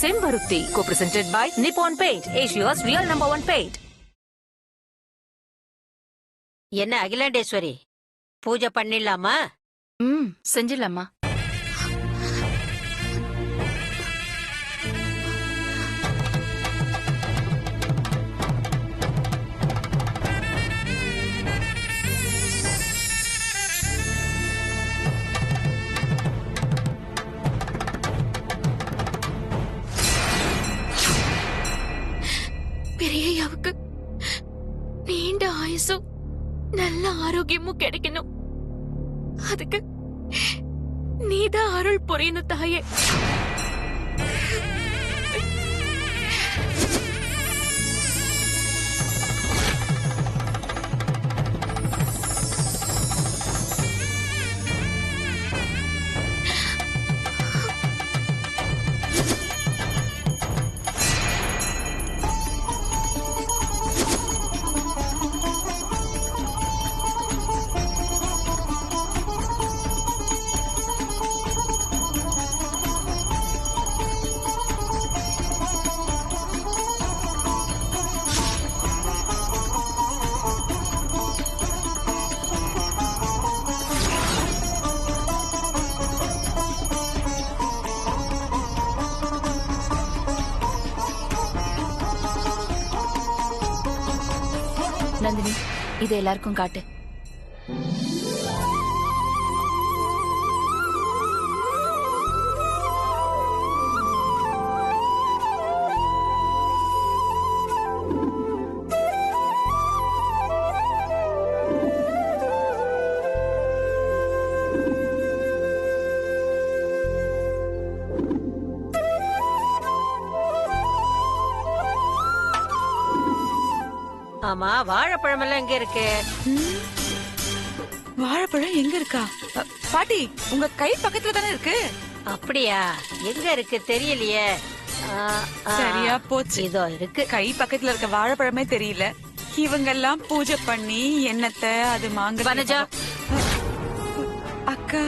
Sembaruti, co-presented by Nippon Paint, Asia's real #1 paint. என்ன அகிலாண்டேஸ்வரி, பூஜை பண்ணிடலாமா? செஞ்சிடலாமா? பெரியய்யாவுக்கு நீண்ட ஆயுசும் நல்ல ஆரோக்கியமும் கிடைக்கணும். அதுக்கு நீதான் அருள் புரியணும் தாயே. நந்தினி, இதை எல்லாருக்கும் காட்டு. ஆமா, வாழைப்பழம் எல்லாம் எங்க இருக்கு? வாழைப்பழம் எங்க இருக்கா? பாட்டி, உங்க கை பக்கத்துல தானே இருக்கு. அப்படியா? எங்க இருக்கு தெரியலையே. சரியா போச்சு. இதோ இருக்கு. கை பக்கத்துல இருக்க வாழைப்பழமே தெரியல. இவங்க எல்லாம் பூஜை பண்ணி எண்ணத்தை அது மாங்க. வனஜா, அக்கா,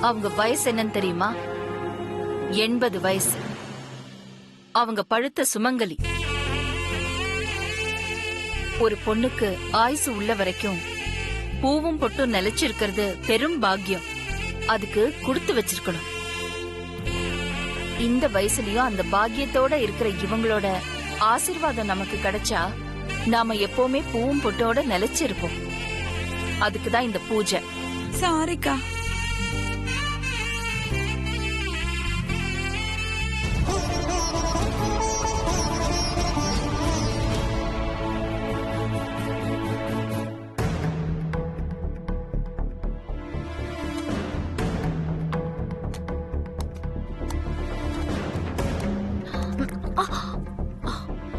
அவங்க வயசு என்னன்னு தெரியுமா? 80 வயசு. அவங்க பழுத்த சுமங்கலி. ஒரு பொண்ணுக்கு ஆயுசு உள்ள வரைக்கும் பூவும் பொட்டும் நிலைச்சிருக்கிறது பெரும் பாக்கியம். அதுக்கு கொடுத்து வச்சிருக்கணும். இந்த வயசுலயும் அந்த பாக்கியத்தோட இருக்கிற இவங்களோட ஆசீர்வாதம் நமக்கு கிடைச்சா நாம எப்பவுமே பூவும் பொட்டோட நிலைச்சிருப்போம். அதுக்குதான் இந்த பூஜை. சாரிக்கா.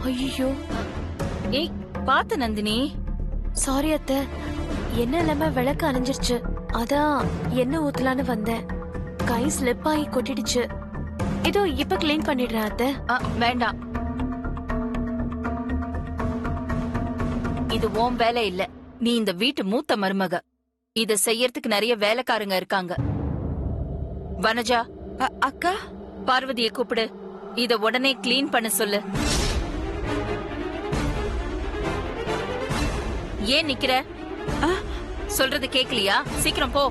ஐயோ, ஏய், பாத்து நந்தினி. சாரி அத்தை. என்ன இல்லாம விளக்கு அணைஞ்சிருச்சு. அதான் என்ன ஊத்தலான்னு வந்தேன். கை ஸ்லிப் ஆகி கொட்டிடுச்சு. இதோ இப்ப கிளீன் பண்ணிடுறேன் அத்தை. வேண்டாம், இது உன் வேலை இல்ல. நீ இந்த வீட்டு மூத்த மருமக. இத செய்யறதுக்கு நிறைய வேலைக்காரங்க இருக்காங்க. வனஜா, அக்கா, பார்வதியை கூப்பிடு. இத உடனே கிளீன் பண்ண சொல்லு. ஏன் நிக்கிற? சொல்றது கேக்கலையா? சீக்கிரம் போ.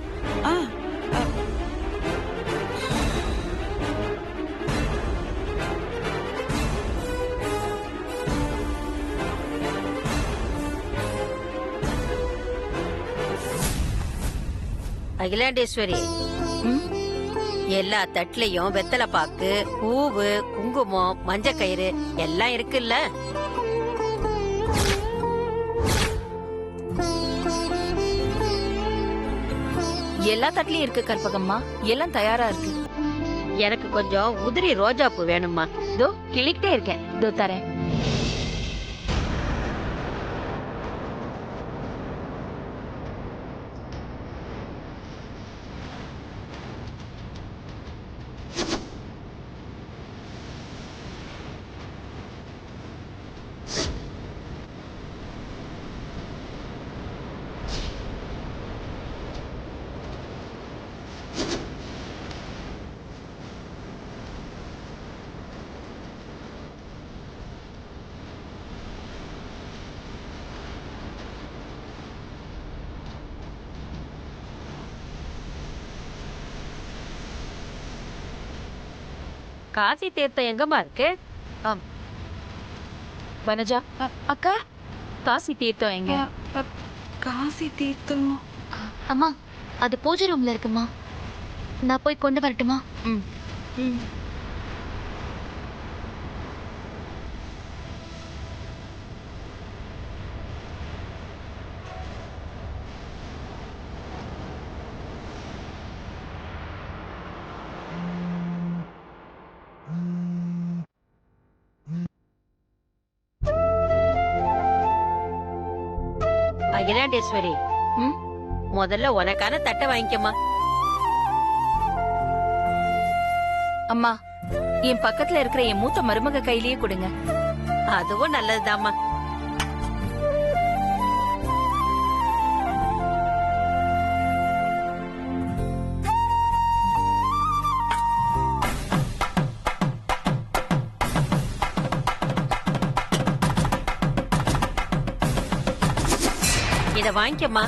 அகிலாண்டேஸ்வரி, எல்லா தட்டுலயும் வெத்தலை பாக்கு, பூவு, குங்குமம், மஞ்சள் கயிறு எல்லாம் இருக்குல்ல? எல்லா தட்டுலயும் இருக்கு கற்பகம்மா. எல்லாம் தயாரா இருக்கு. எனக்கு கொஞ்சம் உதிரி ரோஜா பூ வேணும்மா. இதோ கிளிக்கிட்டே இருக்கேன். இதோ தரேன். காசி தீர்த்தம் எங்கம்மா இருக்கு? வனஜா, அக்கா காசி தீர்த்தம் எங்க? காசி தீர்த்தம் அம்மா அது பூஜை ரூம்ல இருக்குமா, நான் போய் கொண்டு வரட்டுமா? ம். அகிலாண்டேஸ்வரி, ம்? முதல்ல உனக்கான தட்டை வாங்கிக்கம்மா. அம்மா, என் பக்கத்துல இருக்கிற என் மூத்த மருமக கையிலேயே கொடுங்க. அதுவும் நல்லதுதாம்மா. இத வாங்கிக்கம்மா.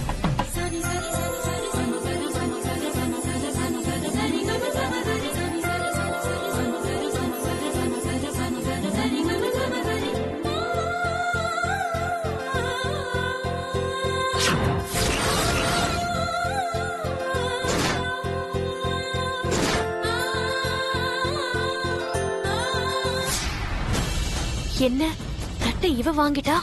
என்ன தட்டை இவ வாங்கிட்டா?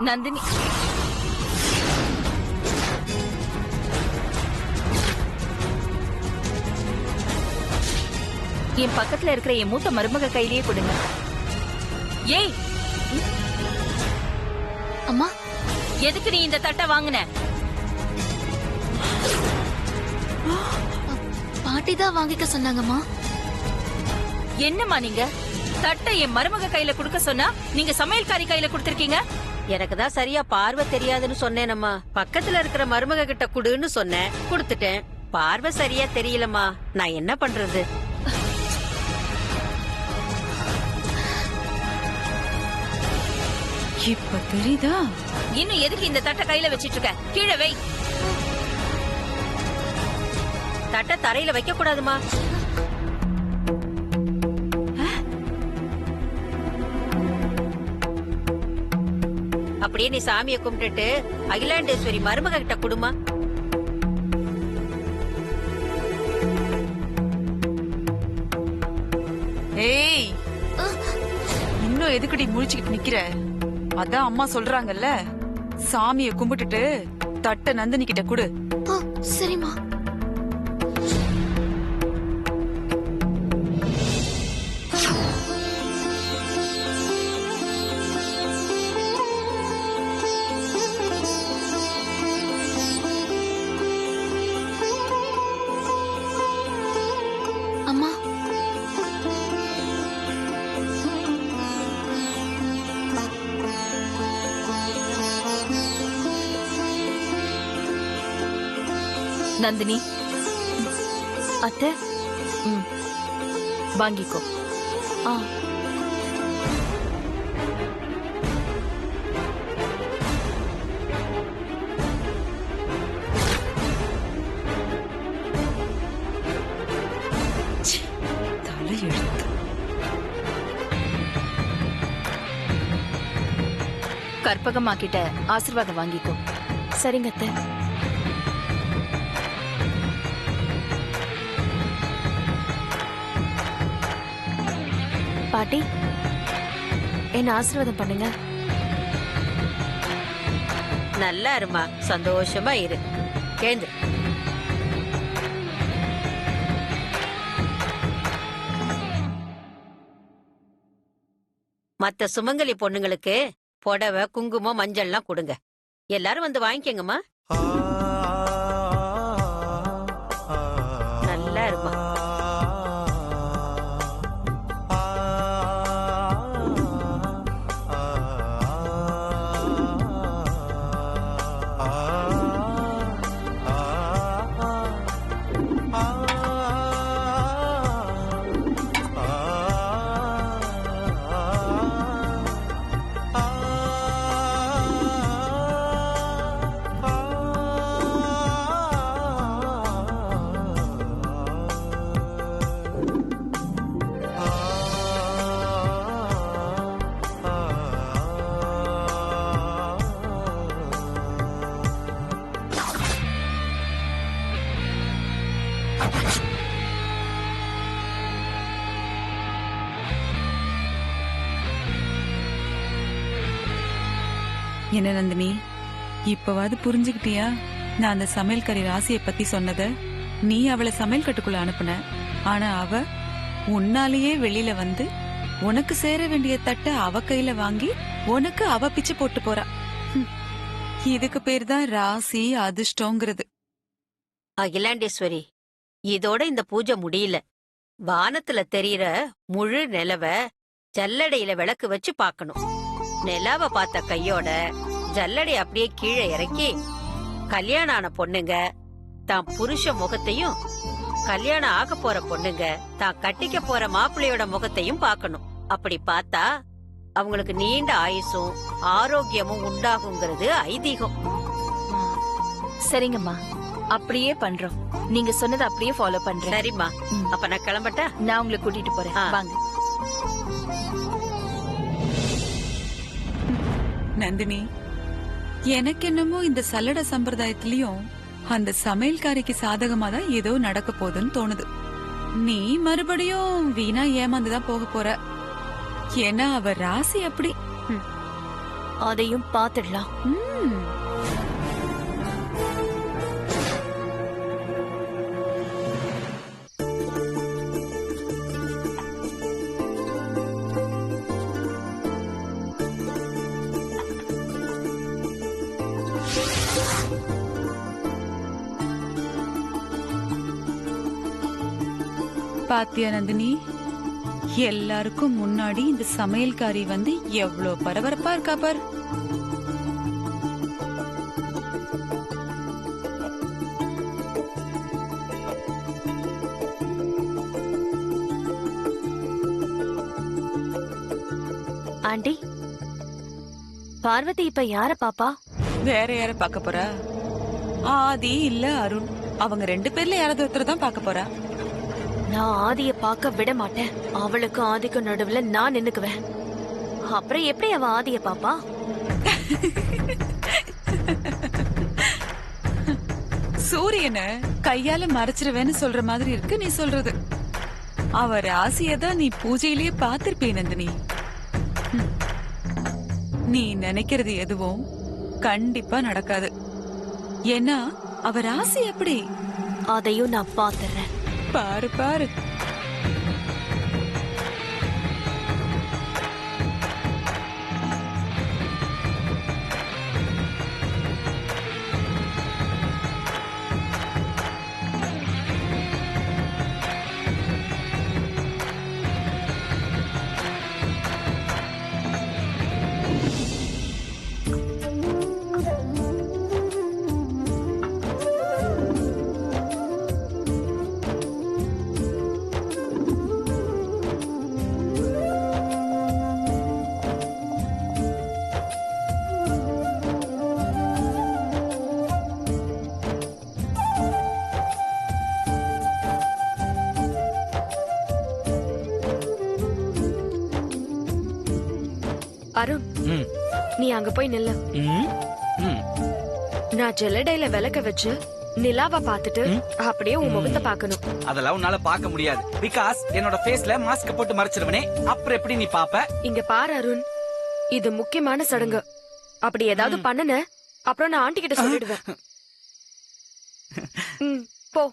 நந்தினி, என் பக்கத்துல இருக்கிற என் மூத்த மருமக கையிலேயே கொடுங்க. ஏய், அம்மா எதுக்கு நீ இந்த தட்டை வாங்குன? பாட்டி தான் வாங்கிக்க சொன்னாங்கம்மா. என்னம்மா நீங்க தட்டை என் மருமக கையில கொடுக்க சொன்னா நீங்க சமையல்காரி கையில கொடுத்திருக்கீங்க. எனக்கு தான் சரியா பார்வை தெரியாதுன்னு சொன்னேனம்மா. பக்கத்துல இருக்கிற மருமக கிட்ட குடுன்னு சொன்னேன், குடுத்துட்டேன். பார்வை சரியா தெரியலம்மா, நான் என்ன பண்றது? இப்ப தெரியுதா? இன்னும் எதுக்கு இந்த தட்டை கையில வச்சிட்டு இருக்க? கீழே வை. தட்டை தரையில வைக்க கூடாதுமா. அப்படியே நீ சாமியை கும்பிட்டுட்டு அகிலாண்டேஸ்வரி மருமக கிட்ட குடுமா. ஏய், இன்னும் எதுக்குடி முழிச்சுக்கிட்டு நிக்கிற? அதான் அம்மா சொல்றாங்கல்ல, சாமிய கும்பிட்டுட்டு தட்டை நந்தினி கிட்ட குடு. சரிம்மா. அம்மா நந்தினி, அத்தை. வாங்கிக்கோ. ஆ தலையெழுத்து. கற்பகம்மா கிட்ட ஆசீர்வாதம் வாங்கிக்கோ. சரிங்க அத்தை. பாட்டி, என்ன ஆசீர்வாதம் பண்ணுங்க. நல்லா இருமா, சந்தோஷமா இரு. கேந்து மத்த சுமங்கலி பொண்ணுங்களுக்கு புடவை, குங்குமம், மஞ்சள்லாம் கொடுங்க. எல்லாரும் வந்து வாங்கிக்கங்கம்மா. நல்லா இருமா. என்ன நந்தினி, இப்பவாது புரிஞ்சுக்கிட்டியா? நான் அந்த சமையல்காரி ராசியை பத்தி சொன்னத. நீ அவளை சமையல் கட்டுக்குள்ள அனுப்புன, ஆனா அவ உன்னாலேயே வெளியில வந்து உனக்கு சேர வேண்டிய தட்டை அவ கையில வாங்கி உனக்கு அவ பிச்சை போட்டு போறா. ஹம். இதுக்கு பேர் தான் ராசி அதிர்ஷ்டங்கிறது. அகிலாண்டேஸ்வரி, இதோட இந்த பூஜை முடியல. வானத்துல தெரியற முழு நிலவ ஜல்லடையில விளக்கு வச்சு பார்க்கணும். நிலாவை பார்த்த கையோட ஜல்லடை அப்படியே கீழே இறக்கி, கல்யாணம் ஆன பொண்ணுங்க தான் புருஷ முகத்தையும், கல்யாணம் ஆக போற பொண்ணுங்க தான் கட்டிக்க போற மாப்பிள்ளையோட முகத்தையும் பார்க்கணும். அப்படி பார்த்தா அவங்களுக்கு நீண்ட ஆயுசும் ஆரோக்கியமும் உண்டாகுங்கிறது ஐதீகம். சரிங்கம்மா, அப்படியே பண்றோம். நீங்க சொன்னதை அப்படியே ஃபாலோ பண்றேன். சரிம்மா, அப்ப நான் கிளம்பட்டா? நான் உங்களை கூட்டிட்டு போறேன். ஆ. வாங்க. நந்தினி, எனக்கு என்னமோ இந்த சல்லட சம்பிரதாயத்திலயும் அந்த சமையல்காரிக்கு சாதகமா தான் ஏதோ நடக்க போகுதுன்னு தோணுது. நீ மறுபடியும் வீணா ஏமாந்துதான் போக போற. ஏன்னா அவ ராசி அப்படி. அதையும் பாத்துடலாம். ம். பாத்தியா நந்தினி, எல்லாருக்கும் முன்னாடி இந்த சமையல்காரி வந்து எவ்வளவு பரபரப்பா இருக்கா பார். ஆண்டி, பார்வதி இப்ப யார பாப்பா? வேற யார பாக்க போறா? ஆதி இல்ல அருண், அவங்க 2 பேர்ல யாராவது ஒருத்தர் தான் பாக்க போறா. நான் ஆதிய பார்க்க விட மாட்டேன். அவளுக்கு ஆதிக்கு நடுவுல நான் நின்னுக்குவேன். அப்புறம் எப்படி அவ ஆதிய பாப்பா? சூரியனை கையால மறைச்சிருவேன்னு சொல்ற மாதிரி இருக்கு நீ சொல்றது. அவ ராசியதான் நீ பூஜையிலேயே பாத்திருப்பே நந்தினி. ம். நீ நினைக்கிறது எதுவும் கண்டிப்பா நடக்காது. ஏன்னா அவ ராசி எப்படி? அதையும் நான் பாத்துறேன். பாரு பாரு. அருண், ம். நீ அங்க போய் நில்லு. ம். ம். நான் ஜல்லடையில விளக்க வச்சு நிலாவை பார்த்துட்டு அப்படியே உன் முகத்தை பார்க்கணும். அதெல்லாம் உன்னால பார்க்க முடியாது. பிகாஸ் என்னோட ஃபேஸ்ல மாஸ்க் போட்டு மறைச்சிருவனே, அப்புறம் எப்படி நீ பாப்ப? இங்க பாரு அருண், இது முக்கியமான சடங்கு. அப்படி ஏதாவது பண்ணுன அப்புறம் நான் ஆண்டி கிட்ட சொல்லிடுவேன். ம், போ.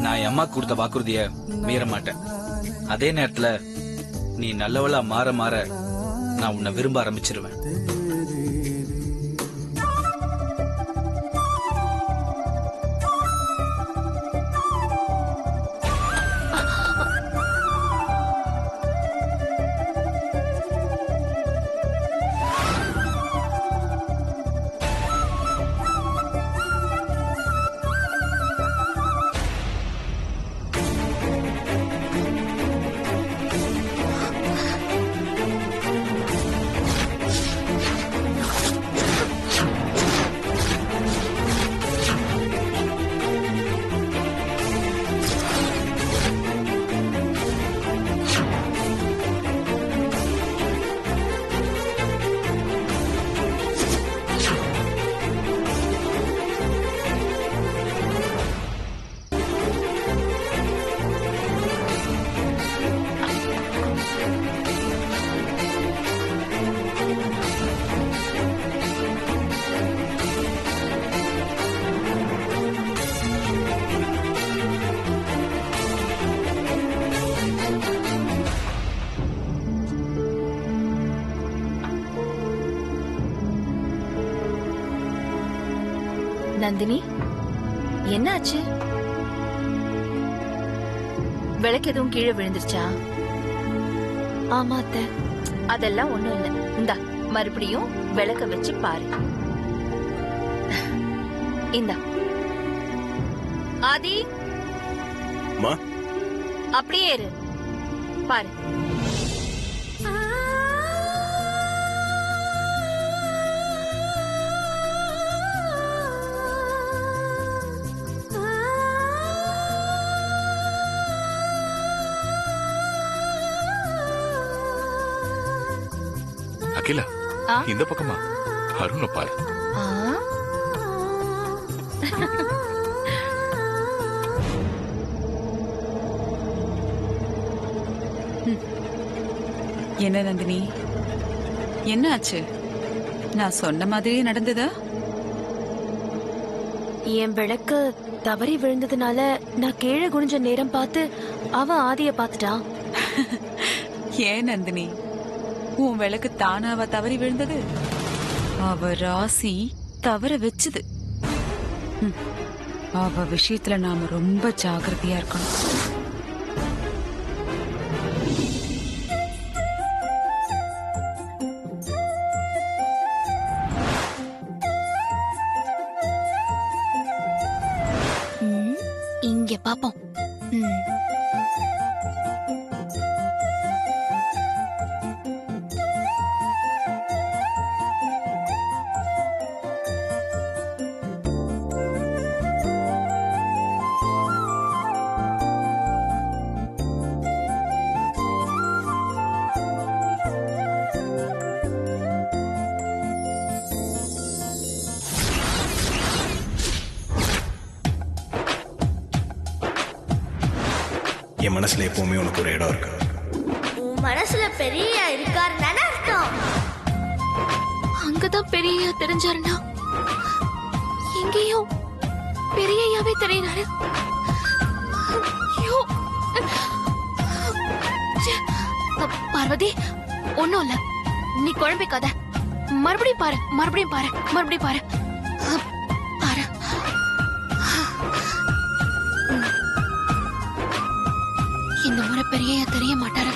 நான் என் அம்மா கொடுத்த வாக்குறுதிய மீற மாட்டேன். அதே நேரத்துல நீ நல்லவளா மாற மாற நான் உன்னை விரும்ப ஆரம்பிச்சிருவேன். நந்தினி, என்னாச்சு? விளக்கு எதுவும் கீழே விழுந்துருச்சா? ஆமா அத்தை. அதெல்லாம் ஒண்ணும் இல்ல. இந்தா மறுபடியும் விளக்க வச்சு பாரு. இந்தா ஆதி, அப்படியே இரு, பாரு. அகிலா, இந்த பக்கமா அருண பாரு. என்ன நந்தினி, என்ன ஆச்சு? நான் சொன்ன மாதிரியே நடந்ததா? என் விளக்கு தவறி விழுந்ததுனால நான் கீழே குனிஞ்ச நேரம் பார்த்து அவ ஆதிய பார்த்துட்டான். ஏன் நந்தினி, உன் விளக்கு தானாவா தவறி விழுந்தது? அவ ராசி தவற வச்சுது. அவ விஷயத்துல நாம ரொம்ப ஜாக்கிரதையா இருக்கணும். இங்க பாப்போம். என் மனசுல எப்பவுமே உனக்கு ஒரு இடம் இருக்கு. உன் மனசுல பெரிய இருக்காருன்னு அர்த்தம். அங்கதான் பெரிய தெரிஞ்சாருன்னா எங்கேயும் பெரியயாவே தெரியறாரு. பார்வதி, ஒண்ணும் இல்ல, நீ குழம்பிக்காத. மறுபடியும் பாரு, மறுபடியும் பாரு, மறுபடியும் பாரு, பாரு. இந்த முறை பெரிய தெரிய மாட்டாரு.